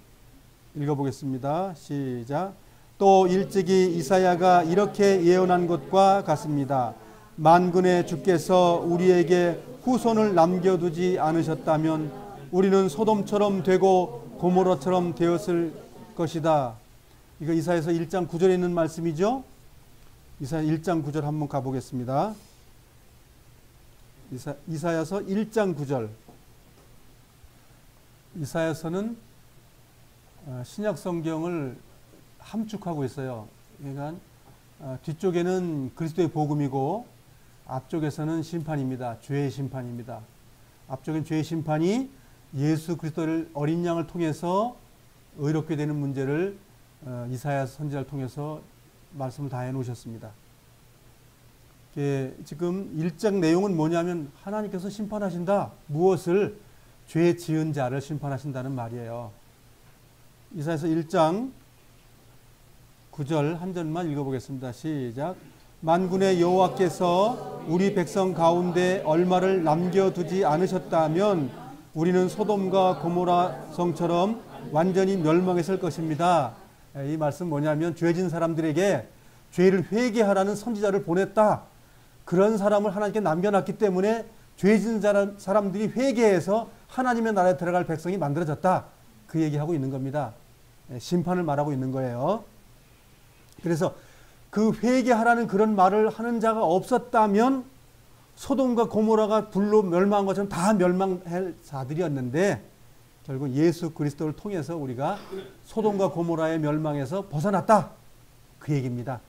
읽어보겠습니다. 시작. 또 일찍이 이사야가 이렇게 예언한 것과 같습니다. 만군의 주께서 우리에게 후손을 남겨두지 않으셨다면 우리는 소돔처럼 되고 고모라처럼 되었을 것이다. 이거 이사야서 1장 9절에 있는 말씀이죠. 이사야 1장 9절 한번 가보겠습니다. 이사야서 1장 9절. 이사야서는 신약 성경을 함축하고 있어요. 그러니까 뒤쪽에는 그리스도의 복음이고 앞쪽에서는 심판입니다. 죄의 심판입니다. 앞쪽엔 죄의 심판이 예수 그리스도를 어린 양을 통해서 의롭게 되는 문제를 이사야 선지자를 통해서 말씀을 다 해놓으셨습니다. 지금 1장 내용은 뭐냐면 하나님께서 심판하신다. 무엇을? 죄 지은 자를 심판하신다는 말이에요. 이사야서 1장 9절 한 절만 읽어보겠습니다. 시작. 만군의 여호와께서 우리 백성 가운데 얼마를 남겨두지 않으셨다면 우리는 소돔과 고모라 성처럼 완전히 멸망했을 것입니다. 이 말씀 뭐냐면 죄진 사람들에게 죄를 회개하라는 선지자를 보냈다. 그런 사람을 하나님께 남겨놨기 때문에 죄진 사람들이 회개해서 하나님의 나라에 들어갈 백성이 만들어졌다. 그 얘기하고 있는 겁니다. 심판을 말하고 있는 거예요. 그래서 그 회개하라는 그런 말을 하는 자가 없었다면 소돔과 고모라가 불로 멸망한 것처럼 다 멸망할 자들이었는데 결국 예수 그리스도를 통해서 우리가 소돔과 고모라의 멸망에서 벗어났다. 그 얘기입니다.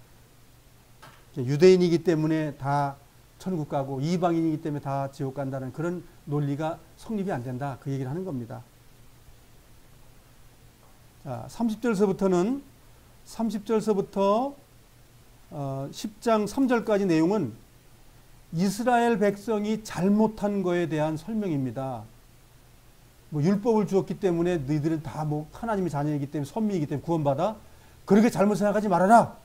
유대인이기 때문에 다 천국 가고 이방인이기 때문에 다 지옥 간다는 그런 논리가 성립이 안 된다. 그 얘기를 하는 겁니다. 자, 30절서부터 10장 3절까지 내용은 이스라엘 백성이 잘못한 거에 대한 설명입니다. 뭐 율법을 주었기 때문에 너희들은 다 뭐 하나님의 자녀이기 때문에 선민이기 때문에 구원받아. 그렇게 잘못 생각하지 말아라.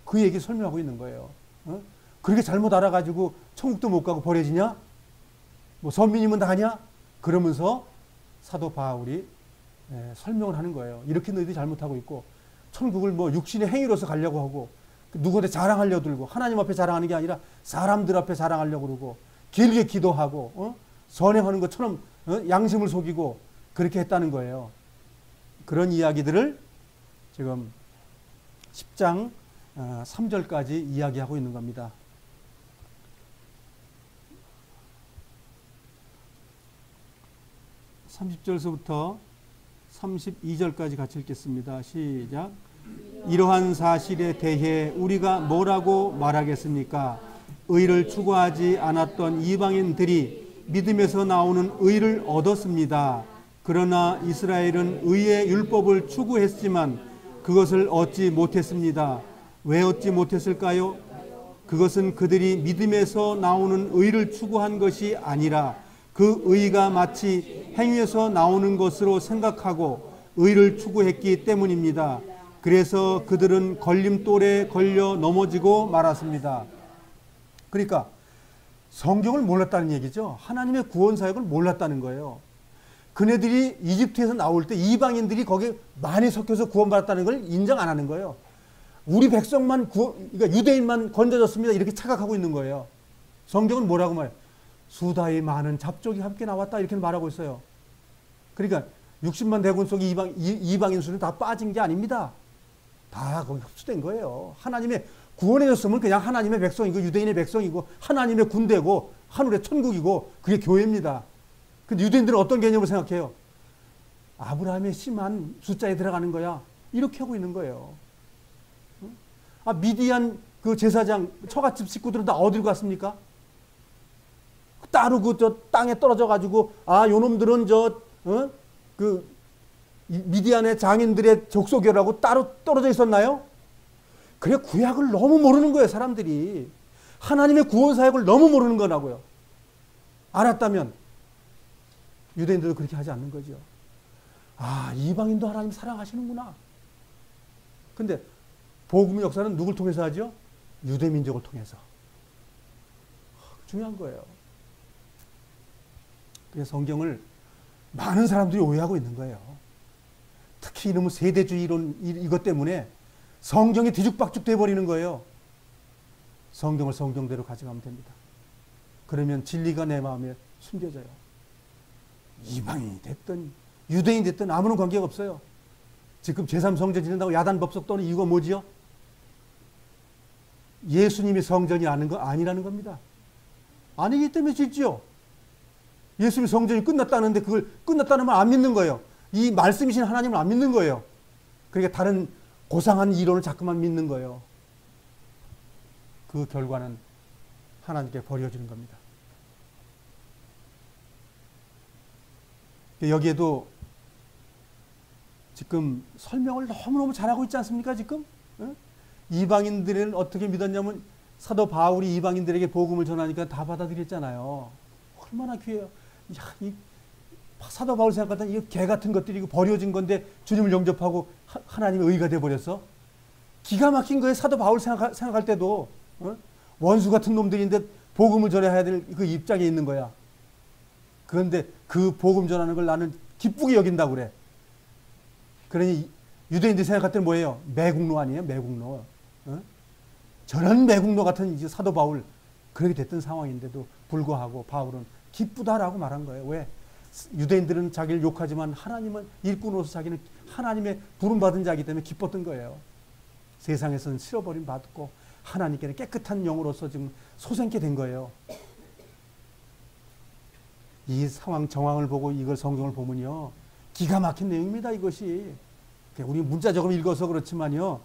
그 얘기 설명하고 있는 거예요. 어? 그렇게 잘못 알아가지고 천국도 못 가고 버려지냐? 뭐 선민이면 다 하냐? 그러면서 사도 바울이 설명을 하는 거예요. 이렇게 너희들이 잘못하고 있고 천국을 뭐 육신의 행위로서 가려고 하고 누구한테 자랑하려고 들고 하나님 앞에 자랑하는 게 아니라 사람들 앞에 자랑하려고 그러고 길게 기도하고 선행하는 것처럼 양심을 속이고 그렇게 했다는 거예요. 그런 이야기들을 지금 10장 3절까지 이야기하고 있는 겁니다. 30절서부터 32절까지 같이 읽겠습니다. 시작. 이러한 사실에 대해 우리가 뭐라고 말하겠습니까? 의를 추구하지 않았던 이방인들이 믿음에서 나오는 의를 얻었습니다. 그러나 이스라엘은 의의 율법을 추구했지만 그것을 얻지 못했습니다. 왜 얻지 못했을까요? 그것은 그들이 믿음에서 나오는 의를 추구한 것이 아니라 그 의가 마치 행위에서 나오는 것으로 생각하고 의를 추구했기 때문입니다. 그래서 그들은 걸림돌에 걸려 넘어지고 말았습니다. 그러니까 성경을 몰랐다는 얘기죠. 하나님의 구원 사역을 몰랐다는 거예요. 그네들이 이집트에서 나올 때 이방인들이 거기에 많이 섞여서 구원받았다는 걸 인정 안 하는 거예요. 우리 백성만 그러니까 유대인만 건져졌습니다. 이렇게 착각하고 있는 거예요. 성경은 뭐라고 말해요? 수다의 많은 잡족이 함께 나왔다 이렇게 말하고 있어요. 그러니까 60만 대군 속에 이방인 수는 다 빠진 게 아닙니다. 다 거기 흡수된 거예요. 하나님의 구원해줬으면 그냥 하나님의 백성이고 유대인의 백성이고 하나님의 군대고 하늘의 천국이고 그게 교회입니다. 근데 유대인들은 어떤 개념으로 생각해요? 아브라함의 씨만 숫자에 들어가는 거야. 이렇게 하고 있는 거예요. 아, 미디안 그 제사장 처갓집 식구들은 다 어디로 갔습니까? 따로 저 땅에 떨어져 가지고 요놈들은 그 미디안의 장인들의 족속이라고 따로 떨어져 있었나요? 그래 구약을 너무 모르는 거예요, 사람들이. 하나님의 구원 사역을 너무 모르는 거라고요. 알았다면 유대인들도 그렇게 하지 않는 거죠. 이방인도 하나님 사랑하시는구나. 근데 복음 역사는 누굴 통해서 하죠? 유대 민족을 통해서. 중요한 거예요. 그래서 성경을 많은 사람들이 오해하고 있는 거예요. 특히 이놈의 세대주의 이론 이것 때문에 성경이 뒤죽박죽 돼버리는 거예요. 성경을 성경대로 가져가면 됩니다. 그러면 진리가 내 마음에 숨겨져요. 이방인이 됐든 유대인이 됐든 아무런 관계가 없어요. 지금 제3성전 짓는다고 야단법석 떠는 이유가 뭐지요? 예수님이 성전이 아니라는 겁니다. 아니기 때문에 짓지요. 예수님이 성전이 끝났다는데 그걸 끝났다는 말 안 믿는 거예요. 이 말씀이신 하나님을 안 믿는 거예요. 그러니까 다른 고상한 이론을 자꾸만 믿는 거예요. 그 결과는 하나님께 버려지는 겁니다. 여기에도 지금 설명을 너무너무 잘하고 있지 않습니까? 지금 이방인들을 어떻게 믿었냐면 사도 바울이 이방인들에게 복음을 전하니까 다 받아들였잖아요. 얼마나 귀해요. 이 사도 바울 생각하던 이 개 같은 것들이 이거 버려진 건데 주님을 영접하고 하나님의 의가 돼버렸어. 기가 막힌 거예요. 사도 바울 생각할 때도 원수 같은 놈들인데 복음을 전해야 될 그 입장에 있는 거야. 그런데 그 복음 전하는 걸 나는 기쁘게 여긴다고 그래. 그러니 유대인들이 생각할 때는 뭐예요? 매국노 아니에요? 매국노. 저런 매국노 같은 이제 사도 바울 그렇게 됐던 상황인데도 불구하고 바울은 기쁘다라고 말한 거예요. 왜? 유대인들은 자기를 욕하지만 하나님은 일꾼으로서 자기는 하나님의 부름받은 자이기 때문에 기뻤던 거예요. 세상에서는 실어버림 받고 하나님께는 깨끗한 영으로서 지금 소생케 된 거예요. 이 상황 정황을 보고 이걸 성경을 보면요 기가 막힌 내용입니다. 이것이 우리 문자적으로 읽어서 그렇지만요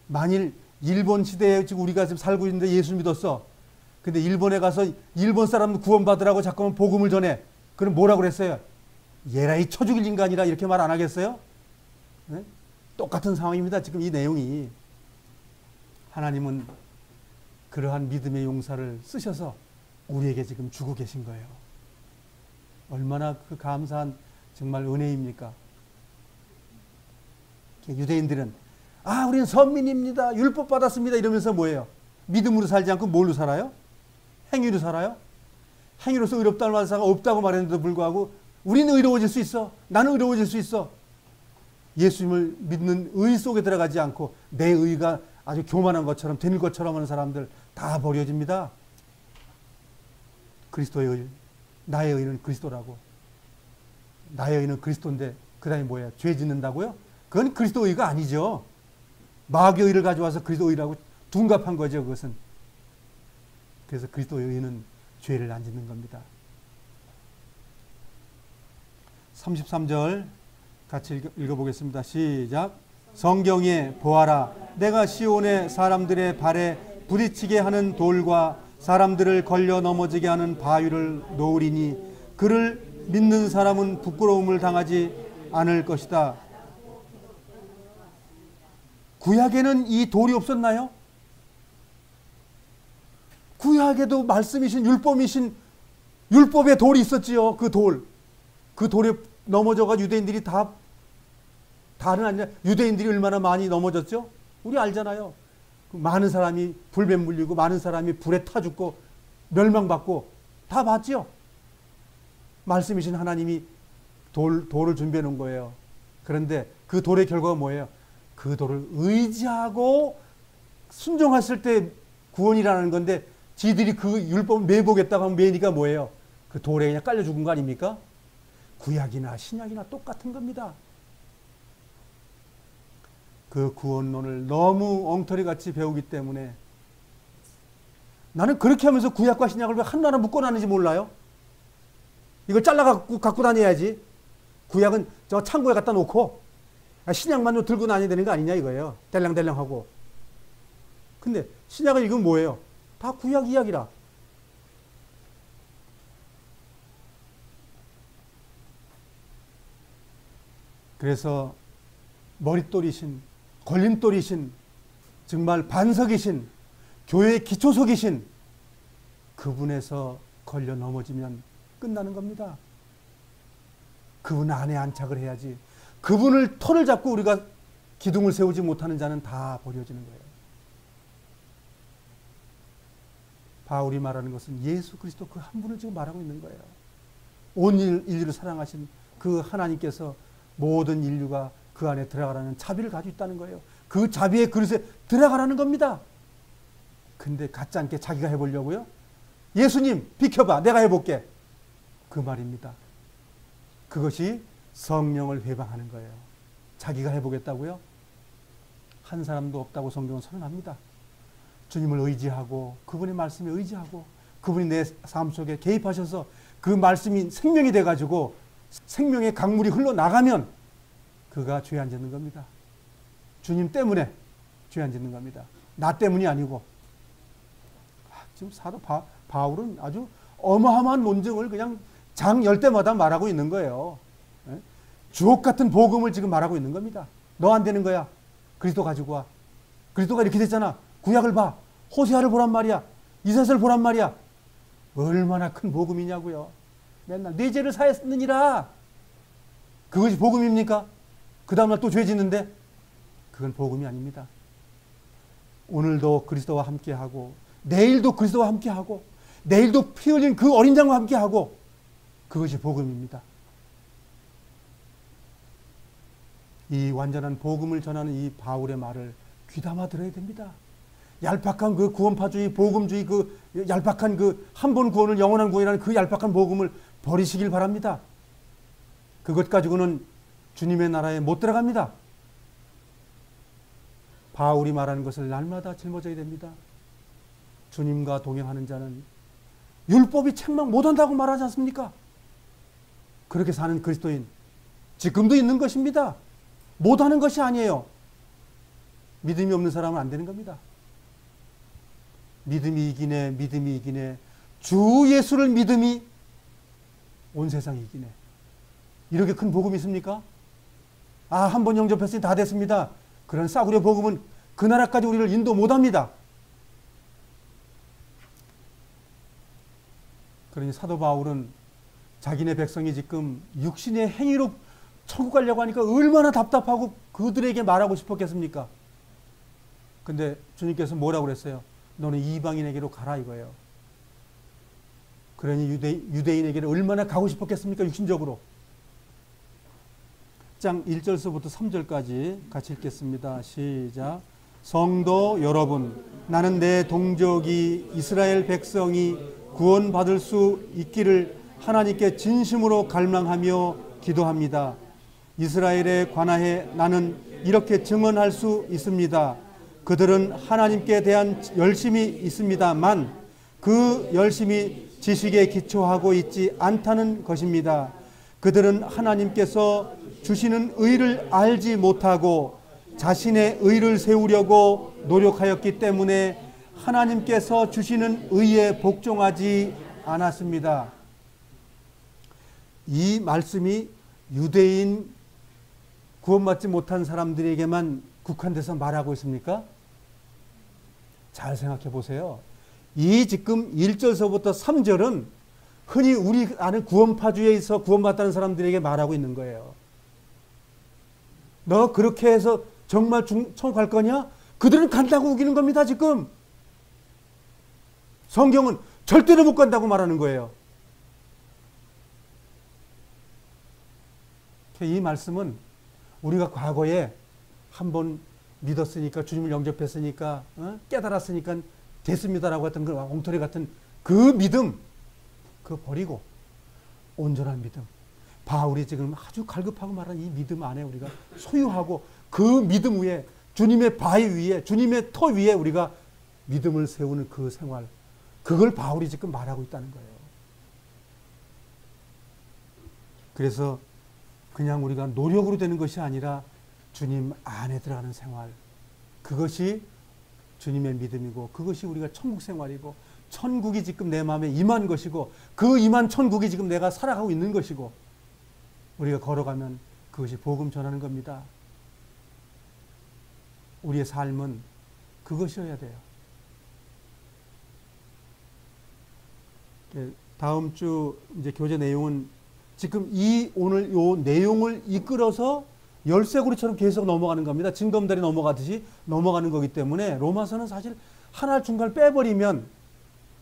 만일 일본 시대에 지금 우리가 지금 살고 있는데 예수 믿었어. 근데 일본에 가서 일본 사람 구원받으라고 자꾸만 복음을 전해. 그럼 뭐라고 그랬어요? 얘라 이 쳐죽일 인간이라 이렇게 말 안 하겠어요? 네? 똑같은 상황입니다. 지금 이 내용이. 하나님은 그러한 믿음의 용사를 쓰셔서 우리에게 지금 주고 계신 거예요. 얼마나 그 감사한 정말 은혜입니까? 유대인들은 우리는 선민입니다. 율법 받았습니다. 이러면서 뭐예요? 믿음으로 살지 않고 뭘로 살아요? 행위로 살아요? 행위로서 의롭다는 말사가 없다고 말했는데도 불구하고 우리는 의로워질 수 있어. 나는 의로워질 수 있어. 예수님을 믿는 의 속에 들어가지 않고 내 의가 아주 교만한 것처럼 될 것처럼 하는 사람들 다 버려집니다. 그리스도의 의, 나의 의는 그리스도라고. 나의 의는 그리스도인데 그 다음에 뭐예요? 죄 짓는다고요? 그건 그리스도 의가 아니죠. 마귀의 의를 가져와서 그리스도 의라고 둔갑한 거죠. 그것은. 그래서 그리스도의 의는 죄를 안 짓는 겁니다. 33절 같이 읽어보겠습니다. 시작. 성경에 보아라. 내가 시온의 사람들의 발에 부딪히게 하는 돌과 사람들을 걸려 넘어지게 하는 바위를 놓으리니 그를 믿는 사람은 부끄러움을 당하지 않을 것이다. 구약에는 이 돌이 없었나요? 구약에도 말씀이신 율법의 돌이 있었지요. 그 돌에 넘어져가 유대인들이 다는 아니라 유대인들이 얼마나 많이 넘어졌죠? 우리 알잖아요. 많은 사람이 불에 물리고 많은 사람이 불에 타 죽고 멸망받고 다 봤죠? 말씀이신 하나님이 돌을 준비해 놓은 거예요. 그런데 그 돌의 결과가 뭐예요? 그 돌을 의지하고 순종했을 때 구원이라는 건데 지들이 그 율법을 매보겠다고 하면 매니까 뭐예요? 그 돌에 그냥 깔려 죽은 거 아닙니까? 구약이나 신약이나 똑같은 겁니다. 그 구원론을 너무 엉터리같이 배우기 때문에 나는 그렇게 하면서 구약과 신약을 왜 하나로 묶어놨는지 몰라요. 이걸 잘라갖고 갖고 다녀야지. 구약은 저 창고에 갖다 놓고 신약만 들고 다녀야 되는 거 아니냐 이거예요. 델랑델랑하고. 근데 신약은 이건 뭐예요? 다 구약 이야기라. 그래서 머릿돌이신, 걸림돌이신, 정말 반석이신, 교회의 기초석이신 그분에서 걸려 넘어지면 끝나는 겁니다. 그분 안에 안착을 해야지. 그분을 터를 잡고 우리가 기둥을 세우지 못하는 자는 다 버려지는 거예요. 바울이 말하는 것은 예수 그리스도 그 한 분을 지금 말하고 있는 거예요. 온 인류를 사랑하신 그 하나님께서 모든 인류가 그 안에 들어가라는 자비를 가지고 있다는 거예요. 그 자비의 그릇에 들어가라는 겁니다. 근데 갖지 않게 자기가 해보려고요? 예수님 비켜봐, 내가 해볼게. 그 말입니다. 그것이 성령을 회방하는 거예요. 자기가 해보겠다고요? 한 사람도 없다고 성경은 선언합니다. 주님을 의지하고 그분의 말씀에 의지하고 그분이 내 삶 속에 개입하셔서 그 말씀이 생명이 돼가지고 생명의 강물이 흘러나가면 그가 죄 안 짓는 겁니다. 주님 때문에 죄 안 짓는 겁니다. 나 때문이 아니고. 지금 사도 바울은 아주 어마어마한 논증을 그냥 장 열 때마다 말하고 있는 거예요. 주옥 같은 복음을 지금 말하고 있는 겁니다. 너 안 되는 거야. 그리스도 가지고 와. 그리스도가 이렇게 됐잖아. 구약을 봐. 호세아를 보란 말이야. 이사야를 보란 말이야. 얼마나 큰 복음이냐고요. 맨날 내 죄를 사했느니라. 그것이 복음입니까? 그 다음날 또 죄 짓는데 그건 복음이 아닙니다. 오늘도 그리스도와 함께하고 내일도 그리스도와 함께하고 내일도 피 흘린 그 어린 양과 함께하고 그것이 복음입니다. 이 완전한 복음을 전하는 이 바울의 말을 귀담아 들어야 됩니다. 얄팍한 그 구원파주의, 복음주의, 그 얄팍한 그 한 번 구원을 영원한 구원이라는 그 얄팍한 복음을 버리시길 바랍니다. 그것 가지고는 주님의 나라에 못 들어갑니다. 바울이 말하는 것을 날마다 짊어져야 됩니다. 주님과 동행하는 자는 율법이 책망 못한다고 말하지 않습니까? 그렇게 사는 그리스도인 지금도 있는 것입니다. 못하는 것이 아니에요. 믿음이 없는 사람은 안 되는 겁니다. 믿음이 이기네, 믿음이 이기네. 주 예수를 믿음이 온 세상이 이기네. 이렇게 큰 복음이 있습니까? 한 번 영접했으니 다 됐습니다. 그런 싸구려 복음은 그 나라까지 우리를 인도 못합니다. 그러니 사도 바울은 자기네 백성이 지금 육신의 행위로 천국 가려고 하니까 얼마나 답답하고 그들에게 말하고 싶었겠습니까? 근데 주님께서 뭐라고 그랬어요? 너는 이방인에게로 가라 이거예요. 그러니 유대인에게는 얼마나 가고 싶었겠습니까? 육신적으로. 10장 1절서부터 3절까지 같이 읽겠습니다. 시작. 성도 여러분, 나는 내 동족이 이스라엘 백성이 구원받을 수 있기를 하나님께 진심으로 갈망하며 기도합니다. 이스라엘에 관하여 나는 이렇게 증언할 수 있습니다. 그들은 하나님께 대한 열심이 있습니다만 그 열심이 지식에 기초하고 있지 않다는 것입니다. 그들은 하나님께서 주시는 의를 알지 못하고 자신의 의를 세우려고 노력하였기 때문에 하나님께서 주시는 의에 복종하지 않았습니다. 이 말씀이 유대인 구원받지 못한 사람들에게만 국한돼서 말하고 있습니까? 잘 생각해 보세요. 이 지금 1절서부터 3절은 흔히 우리 아는 구원파주의에서 구원받다는 사람들에게 말하고 있는 거예요. 너 그렇게 해서 정말 천국 갈 거냐? 그들은 간다고 우기는 겁니다, 지금. 성경은 절대로 못 간다고 말하는 거예요. 이 말씀은 우리가 과거에 한번 믿었으니까, 주님을 영접했으니까, 깨달았으니까 됐습니다라고 했던 그 엉터리 같은 그 믿음, 그거 버리고 온전한 믿음, 바울이 지금 아주 갈급하고 말하는 이 믿음 안에 우리가 소유하고 그 믿음 위에, 주님의 바위 위에, 주님의 터 위에 우리가 믿음을 세우는 그 생활, 그걸 바울이 지금 말하고 있다는 거예요. 그래서 그냥 우리가 노력으로 되는 것이 아니라 주님 안에 들어가는 생활, 그것이 주님의 믿음이고 그것이 우리가 천국 생활이고 천국이 지금 내 마음에 임한 것이고 그 임한 천국이 지금 내가 살아가고 있는 것이고 우리가 걸어가면 그것이 복음 전하는 겁니다. 우리의 삶은 그것이어야 돼요. 다음 주 이제 교재 내용은 지금 오늘 요 내용을 이끌어서 열쇠고리처럼 계속 넘어가는 겁니다. 징검다리 넘어가듯이 넘어가는 거기 때문에 로마서는 사실 하나 중간을 빼버리면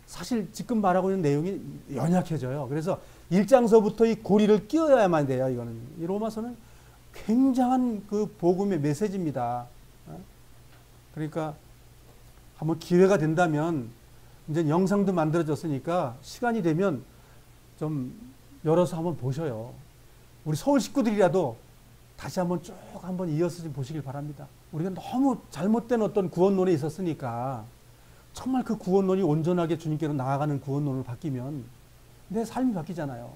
사실 지금 말하고 있는 내용이 연약해져요. 그래서 1장서부터 이 고리를 끼워야만 돼요. 이거는. 이 로마서는 굉장한 그 복음의 메시지입니다. 그러니까 한번 기회가 된다면 이제 영상도 만들어졌으니까 시간이 되면 좀 열어서 한번 보셔요. 우리 서울 식구들이라도 다시 한번 쭉 한번 이어서 좀 보시길 바랍니다. 우리가 너무 잘못된 어떤 구원론에 있었으니까 정말 그 구원론이 온전하게 주님께로 나아가는 구원론으로 바뀌면 내 삶이 바뀌잖아요.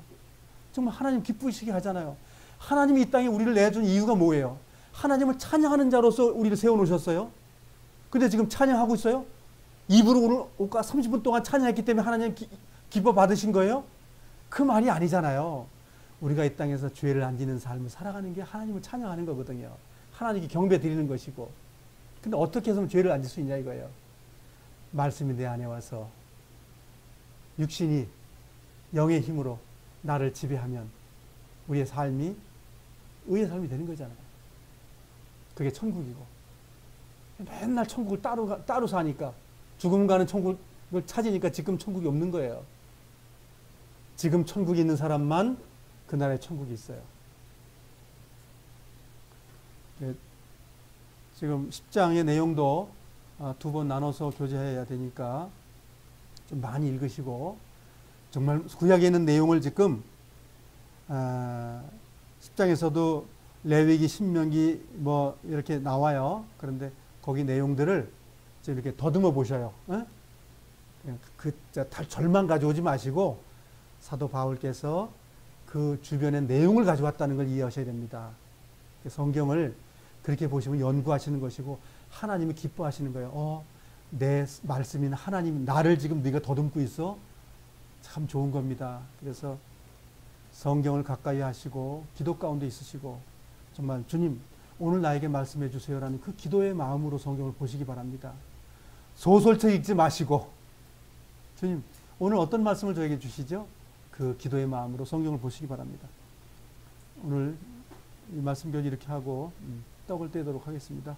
정말 하나님 기쁘시게 하잖아요. 하나님이 이 땅에 우리를 내준 이유가 뭐예요? 하나님을 찬양하는 자로서 우리를 세워놓으셨어요. 근데 지금 찬양하고 있어요? 입으로 오늘 30분 동안 찬양했기 때문에 하나님 기뻐 받으신 거예요? 그 말이 아니잖아요. 우리가 이 땅에서 죄를 안 짓는 삶을 살아가는 게 하나님을 찬양하는 거거든요. 하나님께 경배 드리는 것이고. 근데 어떻게 해서 죄를 안 질 수 있냐 이거예요. 말씀이 내 안에 와서 육신이 영의 힘으로 나를 지배하면 우리의 삶이 의의 삶이 되는 거잖아요. 그게 천국이고. 맨날 천국을 따로 사니까 죽음 가는 천국을 찾으니까 지금 천국이 없는 거예요. 지금 천국이 있는 사람만 그 나라에 천국이 있어요. 네, 지금 10장의 내용도 두 번 나눠서 교제해야 되니까 좀 많이 읽으시고 정말 구약에 있는 내용을 지금 10장에서도 레위기, 신명기 뭐 이렇게 나와요. 그런데 거기 내용들을 좀 이렇게 더듬어 보셔요. 절만 가져오지 마시고 사도 바울께서 그 주변의 내용을 가져왔다는 걸 이해하셔야 됩니다. 성경을 그렇게 보시면 연구하시는 것이고 하나님이 기뻐하시는 거예요. 내 말씀인 하나님, 나를 지금 네가 더듬고 있어? 참 좋은 겁니다. 그래서 성경을 가까이 하시고 기도 가운데 있으시고 정말 주님 오늘 나에게 말씀해 주세요라는 그 기도의 마음으로 성경을 보시기 바랍니다. 소설책 읽지 마시고 주님 오늘 어떤 말씀을 저에게 주시죠? 그 기도의 마음으로 성경을 보시기 바랍니다. 오늘 이 말씀 교리 이렇게 하고 떡을 떼도록 하겠습니다.